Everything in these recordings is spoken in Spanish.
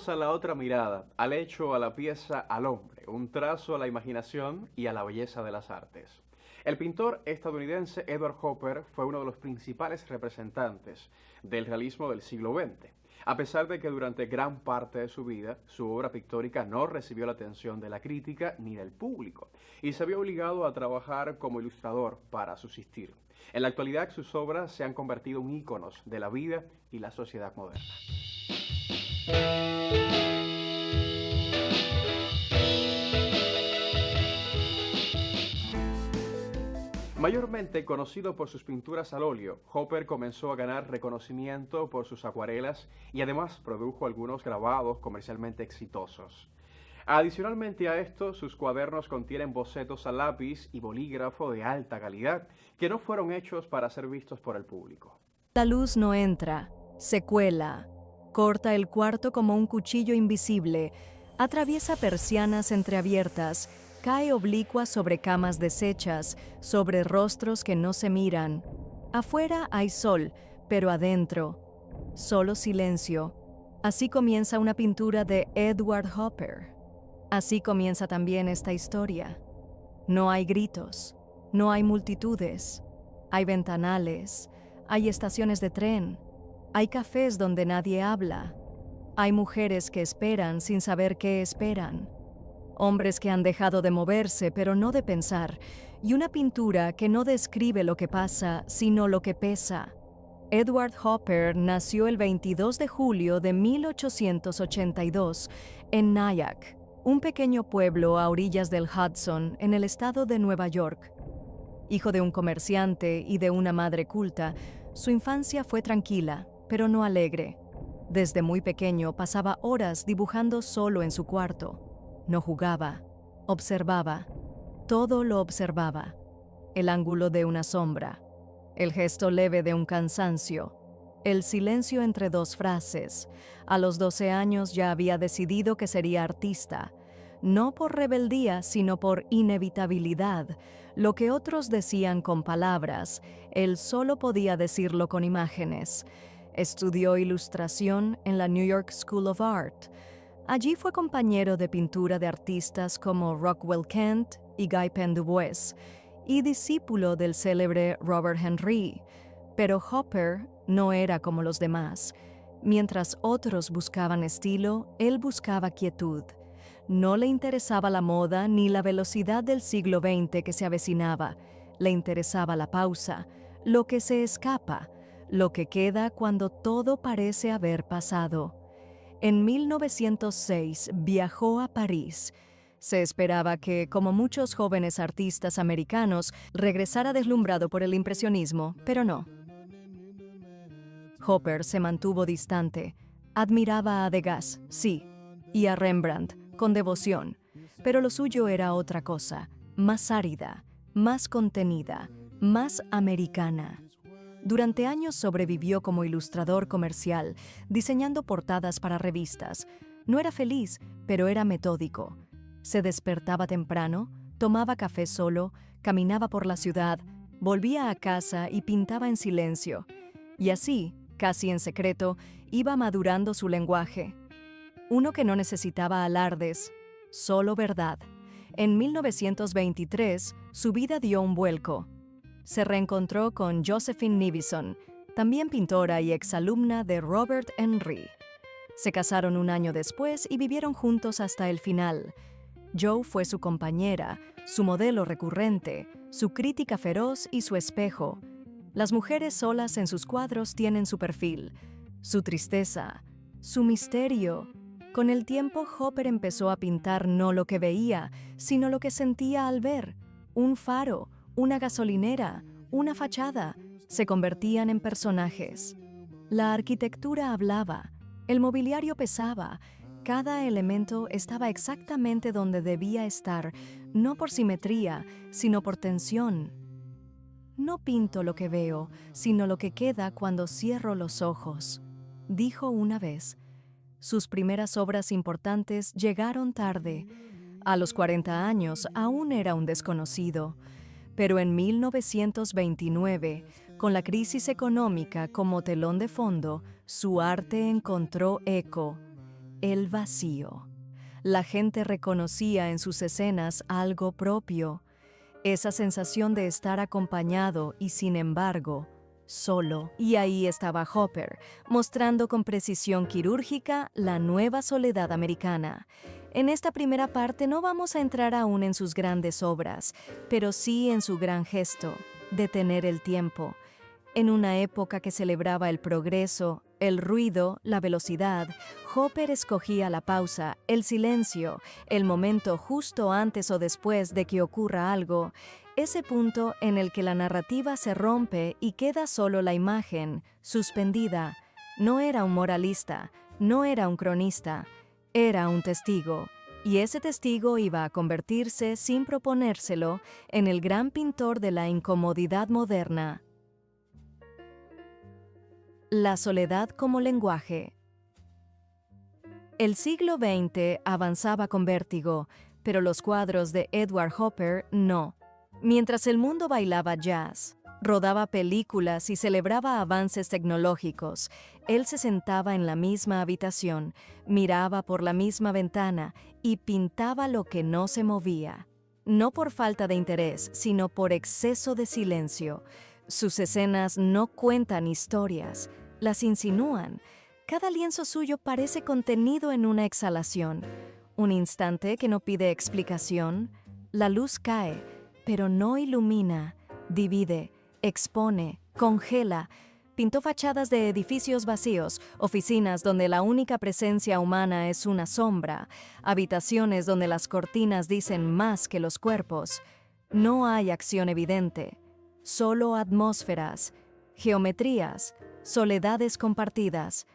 Bienvenidos a La Otra Mirada, al hecho, a la pieza, al hombre, un trazo a la imaginación y a la belleza de las artes. El pintor estadounidense Edward Hopper fue uno de los principales representantes del realismo del siglo XX, a pesar de que durante gran parte de su vida su obra pictórica no recibió la atención de la crítica ni del público, y se vio obligado a trabajar como ilustrador para subsistir. En la actualidad sus obras se han convertido en íconos de la vida y la sociedad moderna. Mayormente conocido por sus pinturas al óleo, Hopper comenzó a ganar reconocimiento por sus acuarelas y además produjo algunos grabados comercialmente exitosos. Adicionalmente a esto, sus cuadernos contienen bocetos a lápiz y bolígrafo de alta calidad que no fueron hechos para ser vistos por el público. La luz no entra, se cuela, corta el cuarto como un cuchillo invisible, atraviesa persianas entreabiertas, cae oblicua sobre camas deshechas, sobre rostros que no se miran. Afuera hay sol, pero adentro, solo silencio. Así comienza una pintura de Edward Hopper. Así comienza también esta historia. No hay gritos, no hay multitudes, hay ventanales, hay estaciones de tren, hay cafés donde nadie habla, hay mujeres que esperan sin saber qué esperan, hombres que han dejado de moverse pero no de pensar, y una pintura que no describe lo que pasa, sino lo que pesa. Edward Hopper nació el 22 de julio de 1882 en Nyack, un pequeño pueblo a orillas del Hudson en el estado de Nueva York. Hijo de un comerciante y de una madre culta, su infancia fue tranquila, pero no alegre. Desde muy pequeño pasaba horas dibujando solo en su cuarto. No jugaba, observaba. Todo lo observaba. El ángulo de una sombra, el gesto leve de un cansancio, el silencio entre dos frases. A los 12 años ya había decidido que sería artista, no por rebeldía, sino por inevitabilidad. Lo que otros decían con palabras, él solo podía decirlo con imágenes. Estudió ilustración en la New York School of Art. Allí fue compañero de pintura de artistas como Rockwell Kent y Guy Penn-Du-Bois, y discípulo del célebre Robert Henry. Pero Hopper no era como los demás. Mientras otros buscaban estilo, él buscaba quietud. No le interesaba la moda ni la velocidad del siglo XX que se avecinaba. Le interesaba la pausa, lo que se escapa, lo que queda cuando todo parece haber pasado. En 1906 viajó a París. Se esperaba que, como muchos jóvenes artistas americanos, regresara deslumbrado por el impresionismo, pero no. Hopper se mantuvo distante. Admiraba a Degas, sí, y a Rembrandt, con devoción, pero lo suyo era otra cosa, más árida, más contenida, más americana. Durante años sobrevivió como ilustrador comercial, diseñando portadas para revistas. No era feliz, pero era metódico. Se despertaba temprano, tomaba café solo, caminaba por la ciudad, volvía a casa y pintaba en silencio. Y así, casi en secreto, iba madurando su lenguaje. Uno que no necesitaba alardes, solo verdad. En 1923, su vida dio un vuelco. Se reencontró con Josephine Nivison, también pintora y exalumna de Robert Henry. Se casaron un año después y vivieron juntos hasta el final. Joe fue su compañera, su modelo recurrente, su crítica feroz y su espejo. Las mujeres solas en sus cuadros tienen su perfil, su tristeza, su misterio. Con el tiempo, Hopper empezó a pintar no lo que veía, sino lo que sentía al ver. Un faro, una gasolinera, una fachada, se convertían en personajes. La arquitectura hablaba, el mobiliario pesaba, cada elemento estaba exactamente donde debía estar, no por simetría, sino por tensión. No pinto lo que veo, sino lo que queda cuando cierro los ojos, dijo una vez. Sus primeras obras importantes llegaron tarde. A los 40 años aún era un desconocido. Pero en 1929, con la crisis económica como telón de fondo, su arte encontró eco. el vacío. La gente reconocía en sus escenas algo propio, esa sensación de estar acompañado y, sin embargo, solo. Y ahí estaba Hopper, mostrando con precisión quirúrgica la nueva soledad americana. En esta primera parte no vamos a entrar aún en sus grandes obras, pero sí en su gran gesto, detener el tiempo. En una época que celebraba el progreso, el ruido, la velocidad, Hopper escogía la pausa, el silencio, el momento justo antes o después de que ocurra algo, ese punto en el que la narrativa se rompe y queda solo la imagen, suspendida. No era un moralista, no era un cronista, era un testigo. Y ese testigo iba a convertirse, sin proponérselo, en el gran pintor de la incomodidad moderna. La soledad como lenguaje. El siglo XX avanzaba con vértigo, pero los cuadros de Edward Hopper no. Mientras el mundo bailaba jazz, rodaba películas y celebraba avances tecnológicos, él se sentaba en la misma habitación, miraba por la misma ventana y pintaba lo que no se movía. No por falta de interés, sino por exceso de silencio. Sus escenas no cuentan historias, las insinúan. Cada lienzo suyo parece contenido en una exhalación. Un instante que no pide explicación. La luz cae, pero no ilumina, divide, expone, congela. Pintó fachadas de edificios vacíos, oficinas donde la única presencia humana es una sombra, habitaciones donde las cortinas dicen más que los cuerpos. No hay acción evidente, solo atmósferas, geometrías, soledades compartidas.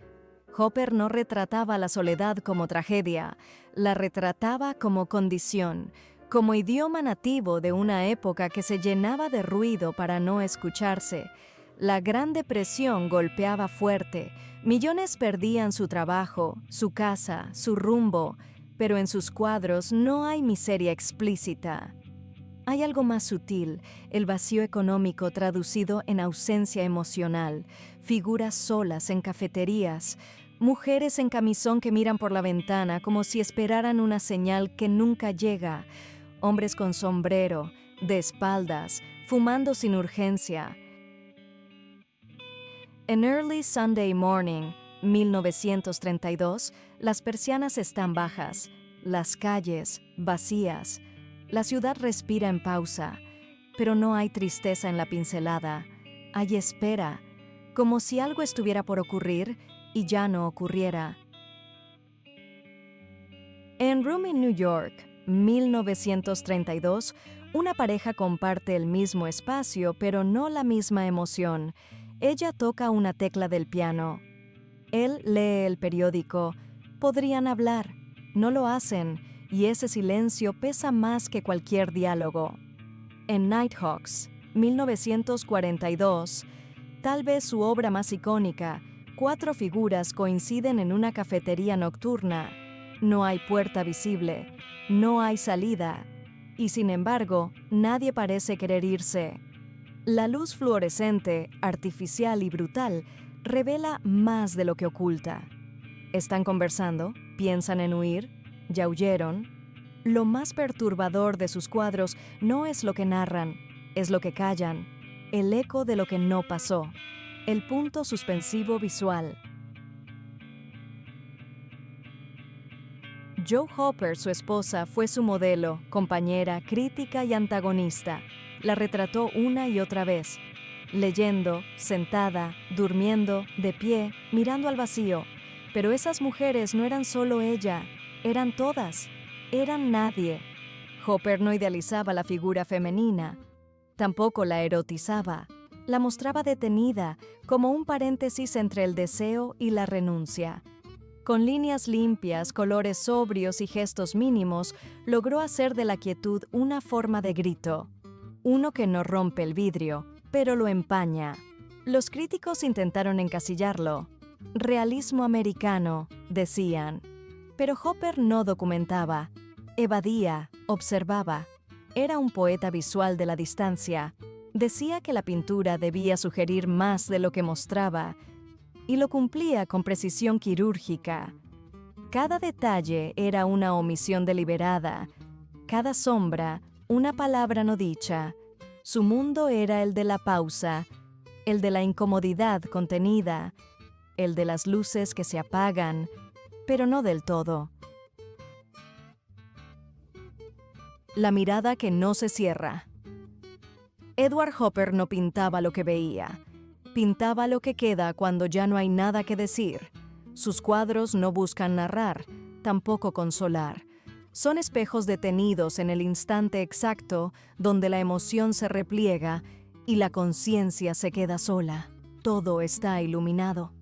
Hopper no retrataba la soledad como tragedia, la retrataba como condición, como idioma nativo de una época que se llenaba de ruido para no escucharse. La Gran Depresión golpeaba fuerte, millones perdían su trabajo, su casa, su rumbo, pero en sus cuadros no hay miseria explícita. Hay algo más sutil, el vacío económico traducido en ausencia emocional, figuras solas en cafeterías, mujeres en camisón que miran por la ventana como si esperaran una señal que nunca llega, hombres con sombrero, de espaldas, fumando sin urgencia. En Early Sunday Morning, 1932, las persianas están bajas, las calles vacías. La ciudad respira en pausa, pero no hay tristeza en la pincelada. Hay espera, como si algo estuviera por ocurrir y ya no ocurriera. En Room in New York, 1932, una pareja comparte el mismo espacio, pero no la misma emoción. Ella toca una tecla del piano. Él lee el periódico. Podrían hablar. No lo hacen. Y ese silencio pesa más que cualquier diálogo. En Nighthawks, 1942, tal vez su obra más icónica, 4 figuras coinciden en una cafetería nocturna. No hay puerta visible, no hay salida, y sin embargo, nadie parece querer irse. La luz fluorescente, artificial y brutal, revela más de lo que oculta. ¿Están conversando? ¿Piensan en huir? ¿Ya huyeron? Lo más perturbador de sus cuadros no es lo que narran, es lo que callan, el eco de lo que no pasó, el punto suspensivo visual. Joe Hopper, su esposa, fue su modelo, compañera, crítica y antagonista. La retrató una y otra vez, leyendo, sentada, durmiendo, de pie, mirando al vacío. Pero esas mujeres no eran solo ella, eran todas, eran nadie. Hopper no idealizaba la figura femenina, tampoco la erotizaba, la mostraba detenida, como un paréntesis entre el deseo y la renuncia. Con líneas limpias, colores sobrios y gestos mínimos, logró hacer de la quietud una forma de grito. Uno que no rompe el vidrio, pero lo empaña. Los críticos intentaron encasillarlo. Realismo americano, decían. Pero Hopper no documentaba, evadía, observaba. Era un poeta visual de la distancia. Decía que la pintura debía sugerir más de lo que mostraba, y lo cumplía con precisión quirúrgica. Cada detalle era una omisión deliberada, cada sombra una palabra no dicha. Su mundo era el de la pausa, el de la incomodidad contenida, el de las luces que se apagan, pero no del todo. La mirada que no se cierra. Edward Hopper no pintaba lo que veía, pintaba lo que queda cuando ya no hay nada que decir. Sus cuadros no buscan narrar, tampoco consolar. Son espejos detenidos en el instante exacto donde la emoción se repliega y la conciencia se queda sola. Todo está iluminado.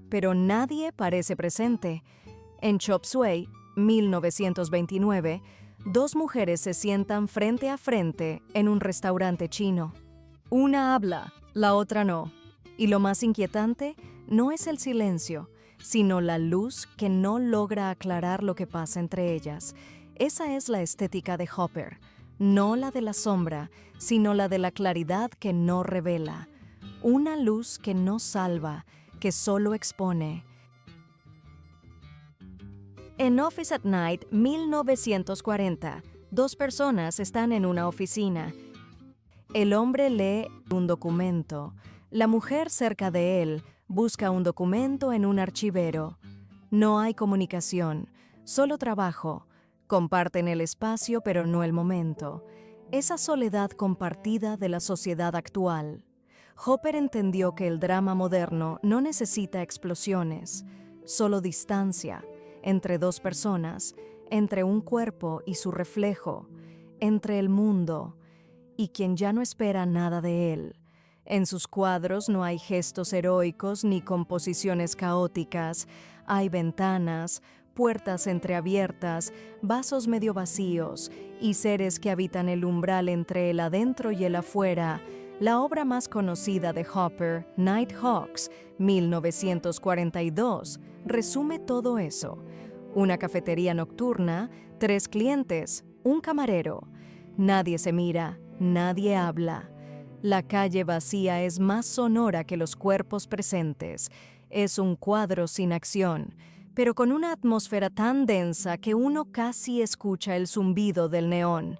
Pero nadie parece presente. En Chop Suey, 1929, dos mujeres se sientan frente a frente en un restaurante chino. Una habla, la otra no. Y lo más inquietante no es el silencio, sino la luz que no logra aclarar lo que pasa entre ellas. Esa es la estética de Hopper, no la de la sombra, sino la de la claridad que no revela. Una luz que no salva, que solo expone. En Office at Night, 1940, dos personas están en una oficina. El hombre lee un documento. La mujer cerca de él busca un documento en un archivero. No hay comunicación, solo trabajo. Comparten el espacio, pero no el momento. Esa soledad compartida de la sociedad actual. Hopper entendió que el drama moderno no necesita explosiones, solo distancia entre dos personas, entre un cuerpo y su reflejo, entre el mundo y quien ya no espera nada de él. En sus cuadros no hay gestos heroicos ni composiciones caóticas. Hay ventanas, puertas entreabiertas, vasos medio vacíos y seres que habitan el umbral entre el adentro y el afuera. La obra más conocida de Hopper, Nighthawks, 1942, resume todo eso. Una cafetería nocturna, 3 clientes, un camarero. Nadie se mira, nadie habla. La calle vacía es más sonora que los cuerpos presentes. Es un cuadro sin acción, pero con una atmósfera tan densa que uno casi escucha el zumbido del neón.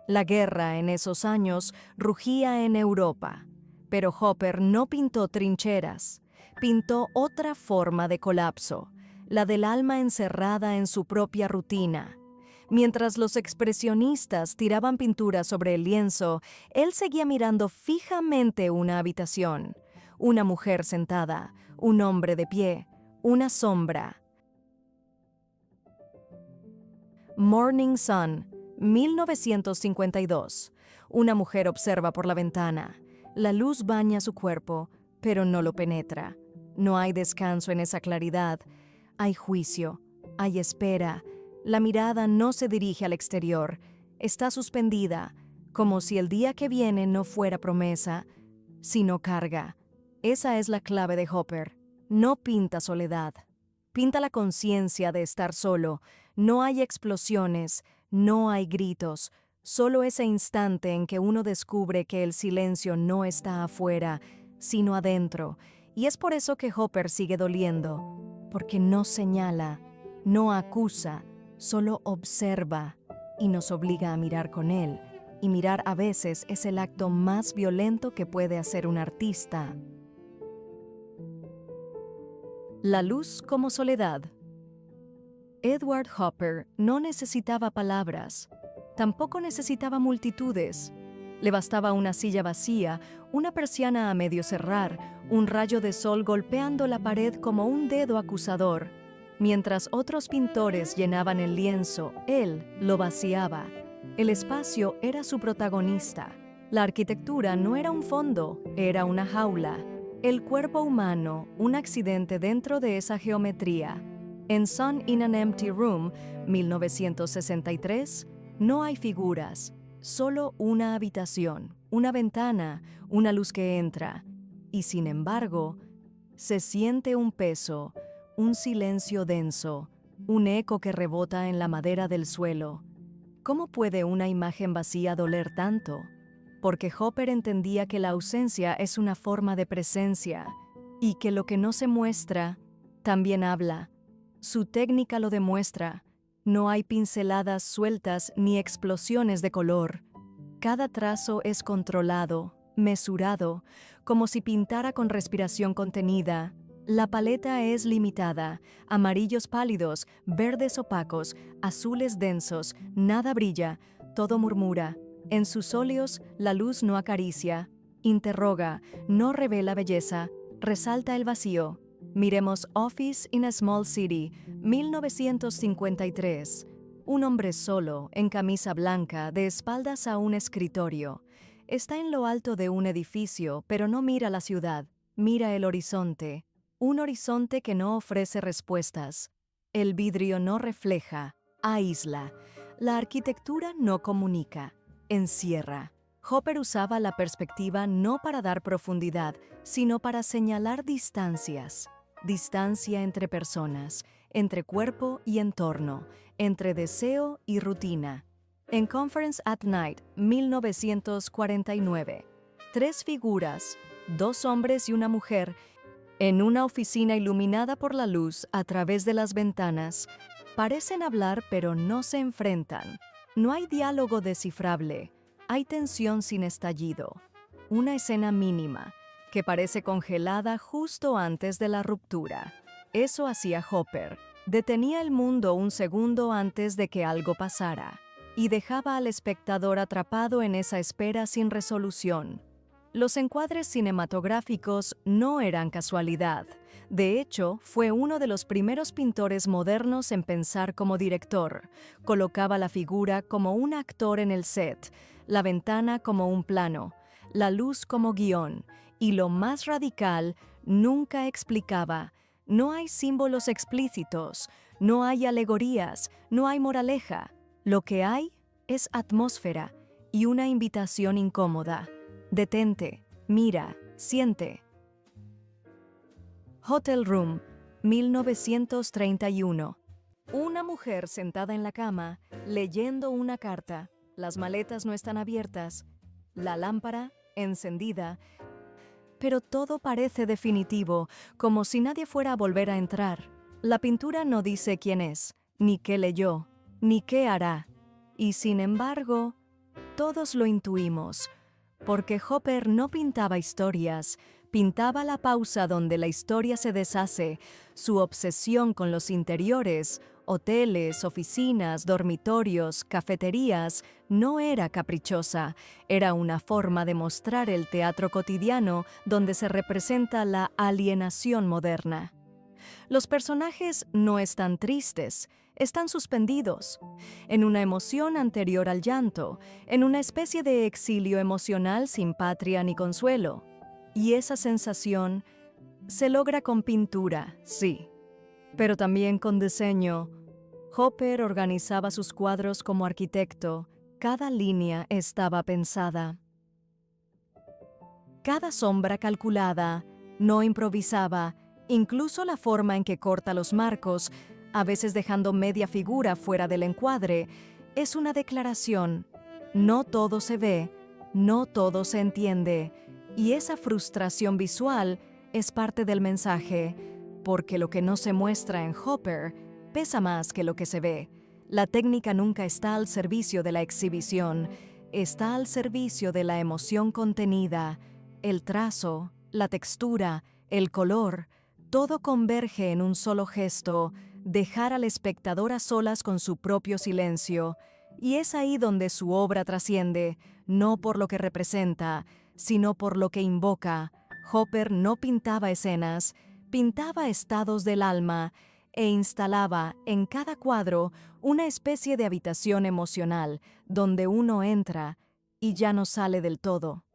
La guerra en esos años rugía en Europa, pero Hopper no pintó trincheras, pintó otra forma de colapso, la del alma encerrada en su propia rutina. Mientras los expresionistas tiraban pintura sobre el lienzo, él seguía mirando fijamente una habitación, una mujer sentada, un hombre de pie, una sombra. Morning Sun, 1952. Una mujer observa por la ventana. La luz baña su cuerpo, pero no lo penetra. No hay descanso en esa claridad. Hay juicio, hay espera. La mirada no se dirige al exterior. Está suspendida, como si el día que viene no fuera promesa, sino carga. Esa es la clave de Hopper. No pinta soledad. Pinta la conciencia de estar solo. No hay explosiones, no hay gritos, solo ese instante en que uno descubre que el silencio no está afuera, sino adentro. Y es por eso que Hopper sigue doliendo, porque no señala, no acusa, solo observa y nos obliga a mirar con él. Y mirar a veces es el acto más violento que puede hacer un artista. La luz como soledad. Edward Hopper no necesitaba palabras, tampoco necesitaba multitudes. Le bastaba una silla vacía, una persiana a medio cerrar, un rayo de sol golpeando la pared como un dedo acusador. Mientras otros pintores llenaban el lienzo, él lo vaciaba. El espacio era su protagonista. La arquitectura no era un fondo, era una jaula. El cuerpo humano, un accidente dentro de esa geometría. En Sun in an Empty Room, 1963, no hay figuras, solo una habitación, una ventana, una luz que entra. Y sin embargo, se siente un peso, un silencio denso, un eco que rebota en la madera del suelo. ¿Cómo puede una imagen vacía doler tanto? Porque Hopper entendía que la ausencia es una forma de presencia y que lo que no se muestra también habla. Su técnica lo demuestra. No hay pinceladas sueltas ni explosiones de color. Cada trazo es controlado, mesurado, como si pintara con respiración contenida. La paleta es limitada, amarillos pálidos, verdes opacos, azules densos, nada brilla, todo murmura. En sus óleos la luz no acaricia, interroga, no revela belleza, resalta el vacío. Miremos Office in a Small City, 1953. Un hombre solo, en camisa blanca, de espaldas a un escritorio. Está en lo alto de un edificio, pero no mira la ciudad, mira el horizonte. Un horizonte que no ofrece respuestas. El vidrio no refleja, aísla. La arquitectura no comunica, encierra. Hopper usaba la perspectiva no para dar profundidad, sino para señalar distancias. Distancia entre personas, entre cuerpo y entorno, entre deseo y rutina. En Conference at Night, 1949, 3 figuras, 2 hombres y una mujer, en una oficina iluminada por la luz a través de las ventanas, parecen hablar pero no se enfrentan. No hay diálogo descifrable, hay tensión sin estallido. Una escena mínima, que parece congelada justo antes de la ruptura. Eso hacía Hopper. Detenía el mundo un segundo antes de que algo pasara, y dejaba al espectador atrapado en esa espera sin resolución. Los encuadres cinematográficos no eran casualidad. De hecho, fue uno de los primeros pintores modernos en pensar como director. Colocaba la figura como un actor en el set, la ventana como un plano, la luz como guión, y lo más radical, nunca explicaba. No hay símbolos explícitos, no hay alegorías, no hay moraleja. Lo que hay es atmósfera y una invitación incómoda. Detente, mira, siente. Hotel Room, 1931. Una mujer sentada en la cama, leyendo una carta. Las maletas no están abiertas. La lámpara, encendida. Pero todo parece definitivo, como si nadie fuera a volver a entrar. La pintura no dice quién es, ni qué leyó, ni qué hará. Y sin embargo, todos lo intuimos. Porque Hopper no pintaba historias, pintaba la pausa donde la historia se deshace, su obsesión con los interiores, hoteles, oficinas, dormitorios, cafeterías, no era caprichosa, era una forma de mostrar el teatro cotidiano donde se representa la alienación moderna. Los personajes no están tristes, están suspendidos, en una emoción anterior al llanto, en una especie de exilio emocional sin patria ni consuelo. Y esa sensación se logra con pintura, sí, pero también con diseño. Hopper organizaba sus cuadros como arquitecto, cada línea estaba pensada. Cada sombra calculada, no improvisaba, incluso la forma en que corta los marcos, a veces dejando media figura fuera del encuadre, es una declaración. No todo se ve, no todo se entiende, y esa frustración visual es parte del mensaje, porque lo que no se muestra en Hopper pesa más que lo que se ve. La técnica nunca está al servicio de la exhibición, está al servicio de la emoción contenida. El trazo, la textura, el color, todo converge en un solo gesto, dejar al espectador a solas con su propio silencio, y es ahí donde su obra trasciende, no por lo que representa, sino por lo que invoca. Hopper no pintaba escenas, pintaba estados del alma, e instalaba en cada cuadro una especie de habitación emocional, donde uno entra y ya no sale del todo.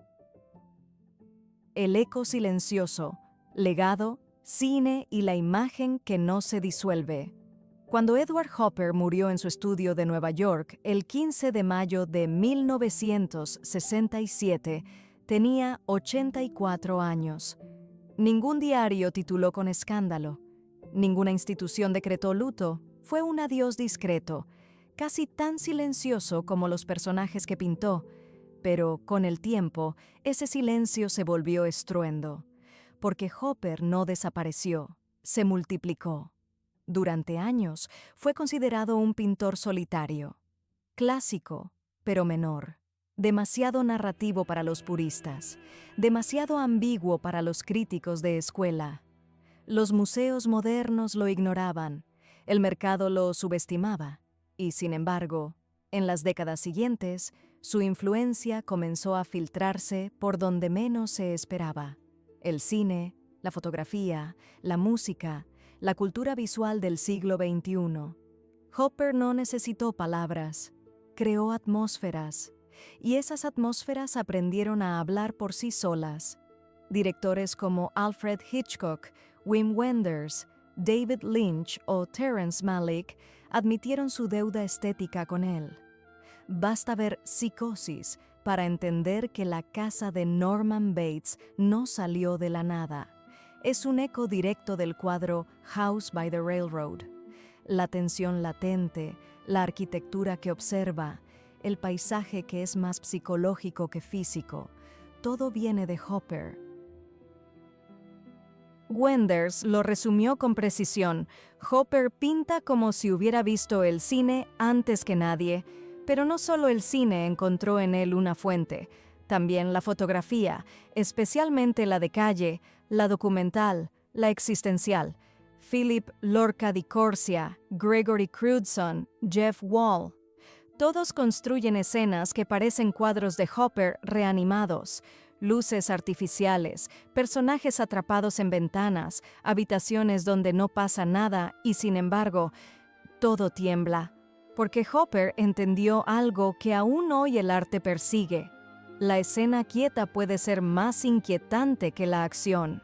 El eco silencioso, legado, cine y la imagen que no se disuelve. Cuando Edward Hopper murió en su estudio de Nueva York el 15 de mayo de 1967, tenía 84 años. Ningún diario tituló con escándalo. Ninguna institución decretó luto. Fue un adiós discreto, casi tan silencioso como los personajes que pintó. Pero con el tiempo, ese silencio se volvió estruendo, porque Hopper no desapareció, se multiplicó. Durante años fue considerado un pintor solitario, clásico, pero menor, demasiado narrativo para los puristas, demasiado ambiguo para los críticos de escuela. Los museos modernos lo ignoraban, el mercado lo subestimaba, y sin embargo, en las décadas siguientes, su influencia comenzó a filtrarse por donde menos se esperaba. El cine, la fotografía, la música, la cultura visual del siglo XXI. Hopper no necesitó palabras, creó atmósferas, y esas atmósferas aprendieron a hablar por sí solas. Directores como Alfred Hitchcock, Wim Wenders, David Lynch o Terrence Malick admitieron su deuda estética con él. Basta ver Psicosis para entender que la casa de Norman Bates no salió de la nada. Es un eco directo del cuadro House by the Railroad. La tensión latente, la arquitectura que observa, el paisaje que es más psicológico que físico, todo viene de Hopper. Wenders lo resumió con precisión. Hopper pinta como si hubiera visto el cine antes que nadie, pero no solo el cine encontró en él una fuente, también la fotografía, especialmente la de calle, la documental, la existencial. Philip Lorca di Corsia, Gregory Crewdson, Jeff Wall. Todos construyen escenas que parecen cuadros de Hopper reanimados. Luces artificiales, personajes atrapados en ventanas, habitaciones donde no pasa nada y sin embargo, todo tiembla. Porque Hopper entendió algo que aún hoy el arte persigue. La escena quieta puede ser más inquietante que la acción.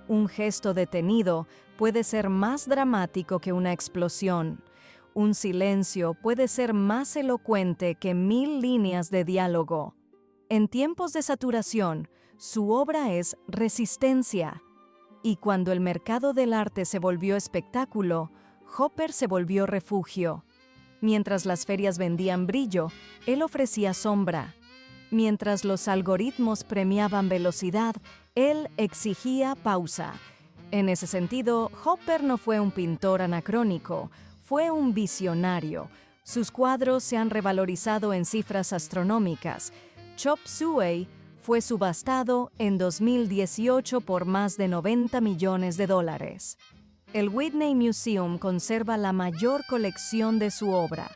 Un gesto detenido puede ser más dramático que una explosión. Un silencio puede ser más elocuente que 1000 líneas de diálogo. En tiempos de saturación, su obra es resistencia. Y cuando el mercado del arte se volvió espectáculo, Hopper se volvió refugio. Mientras las ferias vendían brillo, él ofrecía sombra. Mientras los algoritmos premiaban velocidad, él exigía pausa. En ese sentido, Hopper no fue un pintor anacrónico, fue un visionario. Sus cuadros se han revalorizado en cifras astronómicas. Chop Suey fue subastado en 2018 por más de $90 millones. El Whitney Museum conserva la mayor colección de su obra.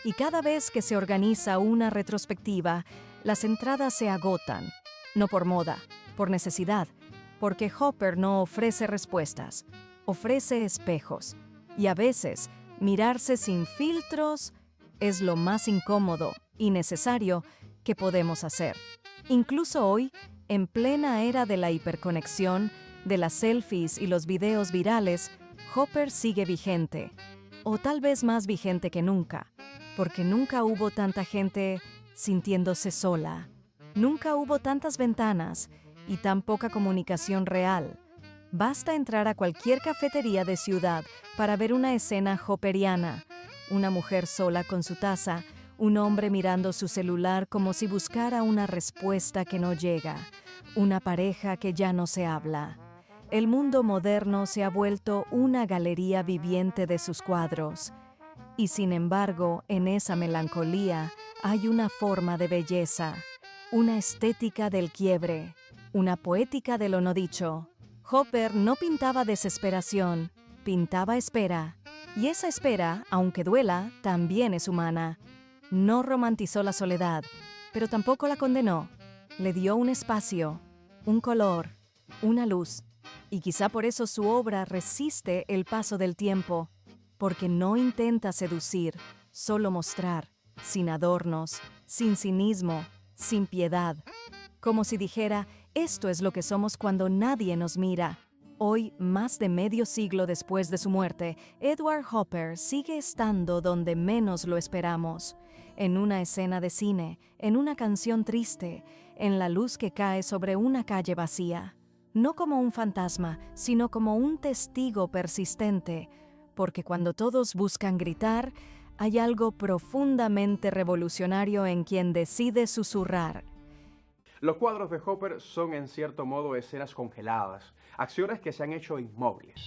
Y cada vez que se organiza una retrospectiva, las entradas se agotan. No por moda, por necesidad, porque Hopper no ofrece respuestas, ofrece espejos. Y a veces, mirarse sin filtros es lo más incómodo y necesario que podemos hacer. Incluso hoy, en plena era de la hiperconexión, de las selfies y los videos virales, Hopper sigue vigente, o tal vez más vigente que nunca, porque nunca hubo tanta gente sintiéndose sola, nunca hubo tantas ventanas y tan poca comunicación real. Basta entrar a cualquier cafetería de ciudad para ver una escena hopperiana, una mujer sola con su taza, un hombre mirando su celular como si buscara una respuesta que no llega, una pareja que ya no se habla. El mundo moderno se ha vuelto una galería viviente de sus cuadros. Y sin embargo, en esa melancolía hay una forma de belleza, una estética del quiebre, una poética de lo no dicho. Hopper no pintaba desesperación, pintaba espera. Y esa espera, aunque duela, también es humana. No romantizó la soledad, pero tampoco la condenó. Le dio un espacio, un color, una luz. Y quizá por eso su obra resiste el paso del tiempo, porque no intenta seducir, solo mostrar, sin adornos, sin cinismo, sin piedad. Como si dijera, esto es lo que somos cuando nadie nos mira. Hoy, más de medio siglo después de su muerte, Edward Hopper sigue estando donde menos lo esperamos. En una escena de cine, en una canción triste, en la luz que cae sobre una calle vacía. No como un fantasma, sino como un testigo persistente, porque cuando todos buscan gritar, hay algo profundamente revolucionario en quien decide susurrar. Los cuadros de Hopper son en cierto modo escenas congeladas, acciones que se han hecho inmóviles.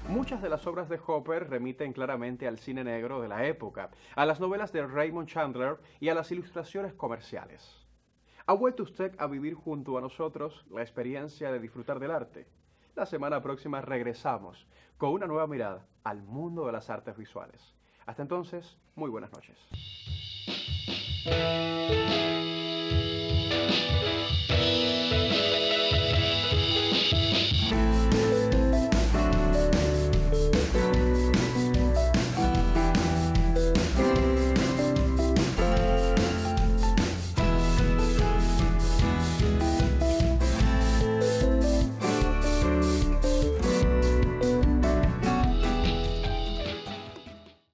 Muchas de las obras de Hopper remiten claramente al cine negro de la época, a las novelas de Raymond Chandler y a las ilustraciones comerciales. ¿Ha vuelto usted a vivir junto a nosotros la experiencia de disfrutar del arte? La semana próxima regresamos con una nueva mirada al mundo de las artes visuales. Hasta entonces, muy buenas noches.